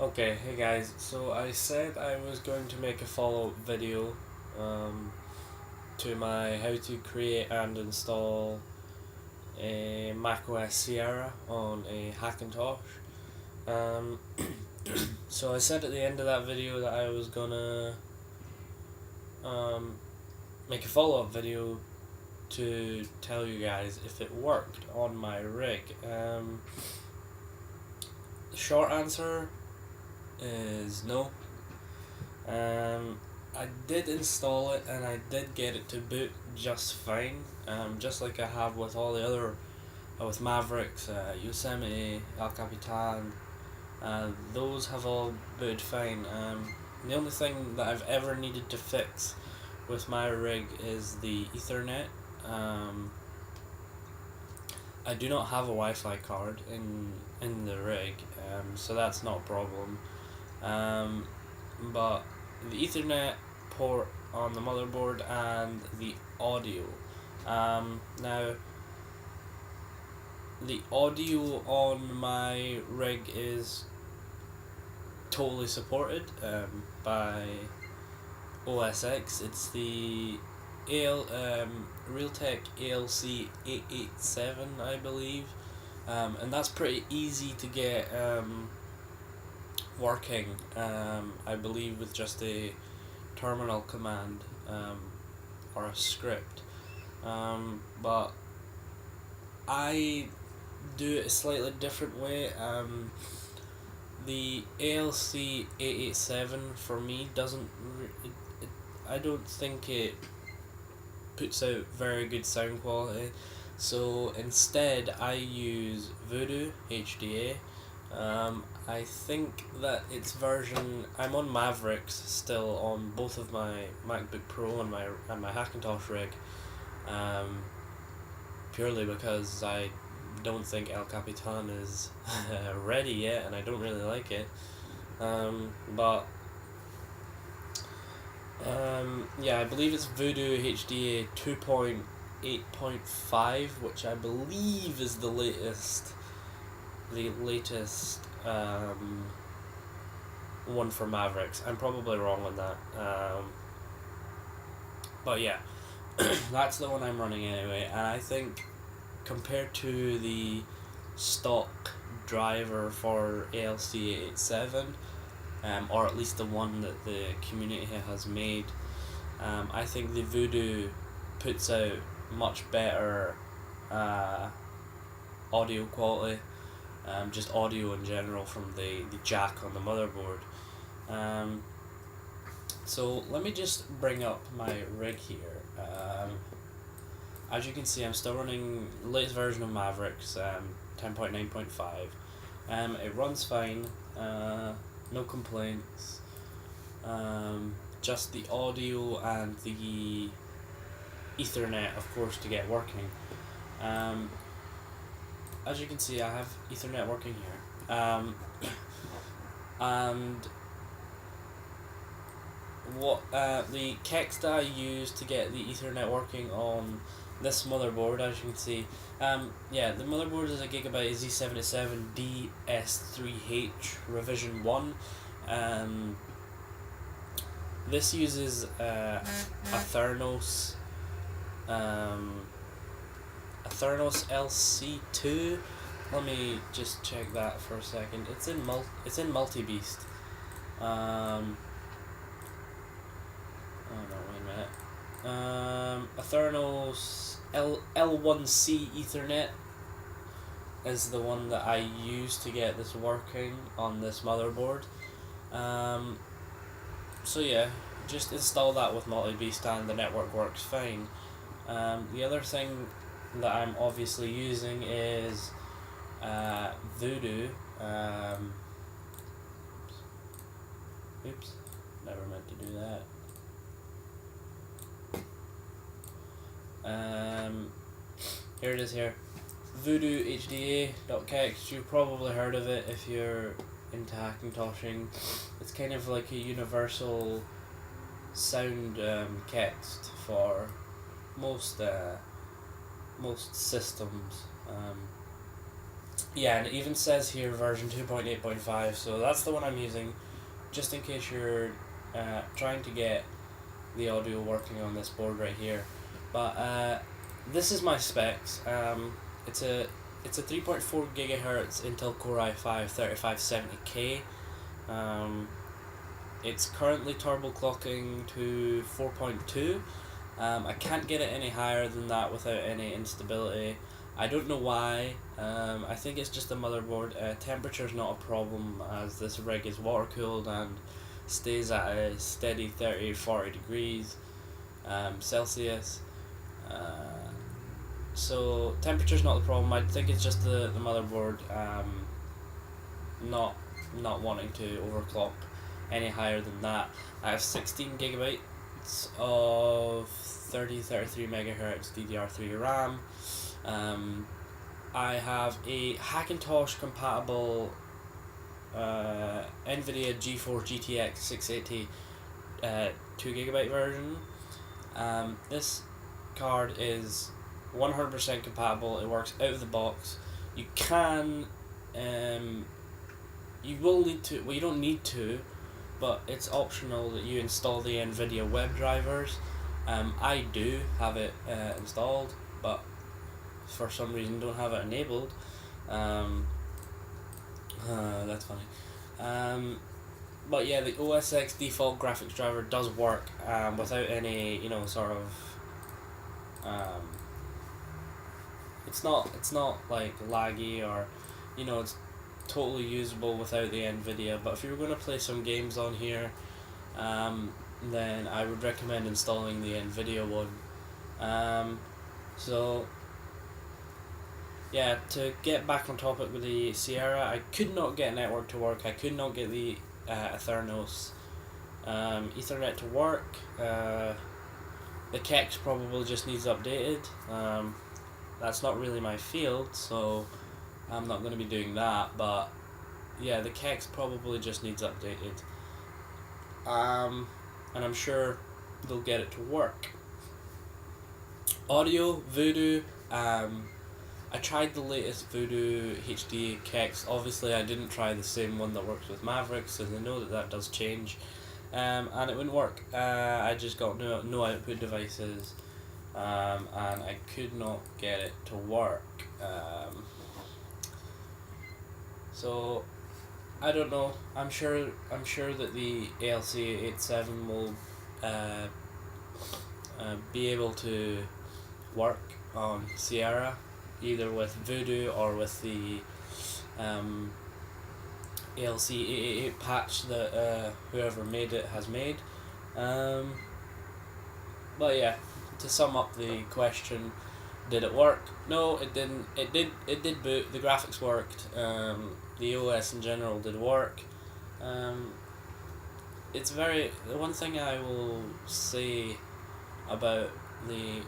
Okay, hey guys, so I said I was going to make a follow-up video um, to my how to create and install a macOS Sierra on a hackintosh. Um, so I said at the end of that video that I was gonna um, make a follow-up video to tell you guys if it worked on my rig. The short answer is no. I did install it and I did get it to boot just fine. Just like I have with all the other, with Mavericks, Yosemite, El Capitan, those have all booted fine. The only thing that I've ever needed to fix with my rig is the Ethernet. I do not have a Wi-Fi card in the rig, so that's not a problem. But the Ethernet port on the motherboard and the audio. Now, the audio on my rig is totally supported by OS X. It's the Realtek ALC 887, I believe, and that's pretty easy to get working, I believe, with just a terminal command or a script. But I do it a slightly different way. The ALC 887 for me doesn't. I don't think it puts out very good sound quality. So instead, I use Voodoo HDA. I think that its version. I'm on Mavericks still on both of my MacBook Pro and my Hackintosh rig. Purely because I don't think El Capitan is ready yet, and I don't really like it. But yeah, I believe it's Voodoo HDA 2.8.5, which I believe is the latest one for Mavericks. I'm probably wrong on that. But yeah, that's the one I'm running anyway, and I think compared to the stock driver for ALC 887, or at least the one that the community has made, I think the Voodoo puts out much better audio quality, just audio in general from the jack on the motherboard. So let me just bring up my rig here. As you can see, I'm still running the latest version of Mavericks, 10.9.5. It runs fine, no complaints. Just the audio and the Ethernet, of course, to get working. As you can see, I have Ethernet working here. And what the kexts that I use to get the Ethernet working on this motherboard, as you can see, yeah, the motherboard is a Gigabyte Z77 DS3H revision 1. This uses a Theranos LC2. Let me just check that for a second. It's in Multi-Beast. Oh no, wait a minute. A Theranos L1C Ethernet is the one that I use to get this working on this motherboard. So yeah, just install that with Multi-Beast and the network works fine. The other thing that I'm obviously using is Voodoo. Oops, never meant to do that. Here it is here. Voodoo HDA.kext. You've probably heard of it if you're into hackintoshing. It's kind of like a universal sound kext for most systems. Yeah, and it even says here version 2.8.5, so that's the one I'm using, just in case you're trying to get the audio working on this board right here. But this is my specs. It's a 3.4 gigahertz Intel Core i5 3570K. It's currently turbo clocking to 4.2. I can't get it any higher than that without any instability. I don't know why. I think it's just the motherboard. Temperature's not a problem, as this rig is water cooled and stays at a steady 30-40 degrees Celsius. So temperature's not the problem. I think it's just the motherboard not wanting to overclock any higher than that. I have 16 gigabytes of 33 megahertz DDR3 RAM. I have a Hackintosh compatible NVIDIA GeForce GTX 680 2 gigabyte version. This card is 100% compatible. It works out of the box. You can you will need to, well, you don't need to, but it's optional that you install the NVIDIA web drivers. I do have it installed, but for some reason don't have it enabled. That's funny. But yeah, the OS X default graphics driver does work without any, sort of. It's not like laggy, or, it's totally usable without the NVIDIA. But if you're going to play some games on here, then I would recommend installing the NVIDIA one. So yeah, to get back on topic with the Sierra, I could not get network to work. I could not get the Ethernet to work. The KEX probably just needs updated. That's not really my field, so I'm not going to be doing that. But yeah, the KEX probably just needs updated. And I'm sure they'll get it to work. Audio, Voodoo. I tried the latest Voodoo HD KEX. Obviously, I didn't try the same one that works with Mavericks, and I know that does change. And it wouldn't work. I just got no output devices, and I could not get it to work. So I don't know. I'm sure that the ALC87 will be able to work on Sierra, either with Voodoo or with the ALC888 patch that whoever made it has made. But yeah, to sum up the question, did it work? No, it didn't. It did boot. The graphics worked. The OS in general did work. It's the one thing I will say about the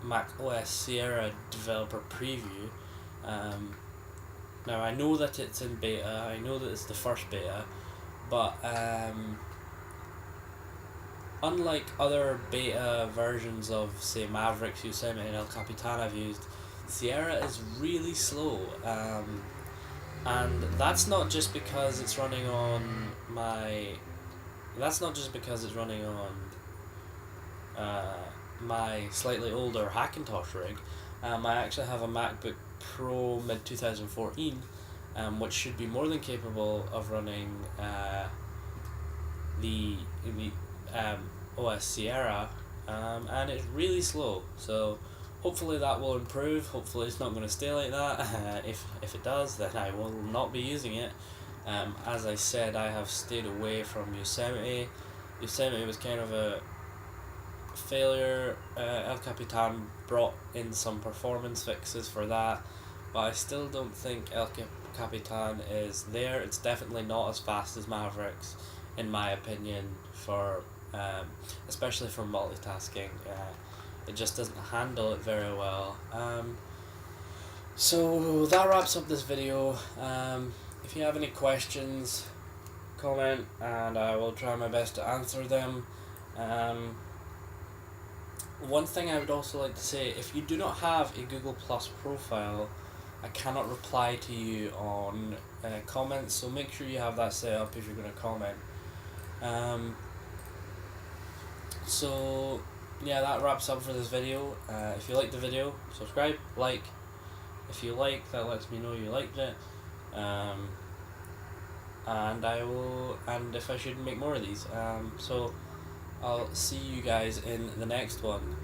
MacOS Sierra developer preview. Now I know that it's in beta. I know that it's the first beta, but unlike other beta versions of, say, Mavericks, Yosemite, and El Capitan I've used, Sierra is really slow. And that's not just because it's running on my. That's not just because it's running on my slightly older Hackintosh rig. I actually have a MacBook Pro mid 2014, which should be more than capable of running the OS Sierra, and it's really slow. So hopefully that will improve. Hopefully it's not going to stay like that. If it does, then I will not be using it. As I said, I have stayed away from Yosemite. Yosemite was kind of a failure. El Capitan brought in some performance fixes for that, but I still don't think El Capitan is there. It's definitely not as fast as Mavericks, in my opinion, for especially for multitasking. It just doesn't handle it very well. So that wraps up this video. If you have any questions, comment, and I will try my best to answer them. One thing I would also like to say, if you do not have a Google Plus profile, I cannot reply to you on comments, so make sure you have that set up if you're going to comment. So yeah, that wraps up for this video. If you liked the video, subscribe, like. If you like, that lets me know you liked it. And if I should make more of these. So I'll see you guys in the next one.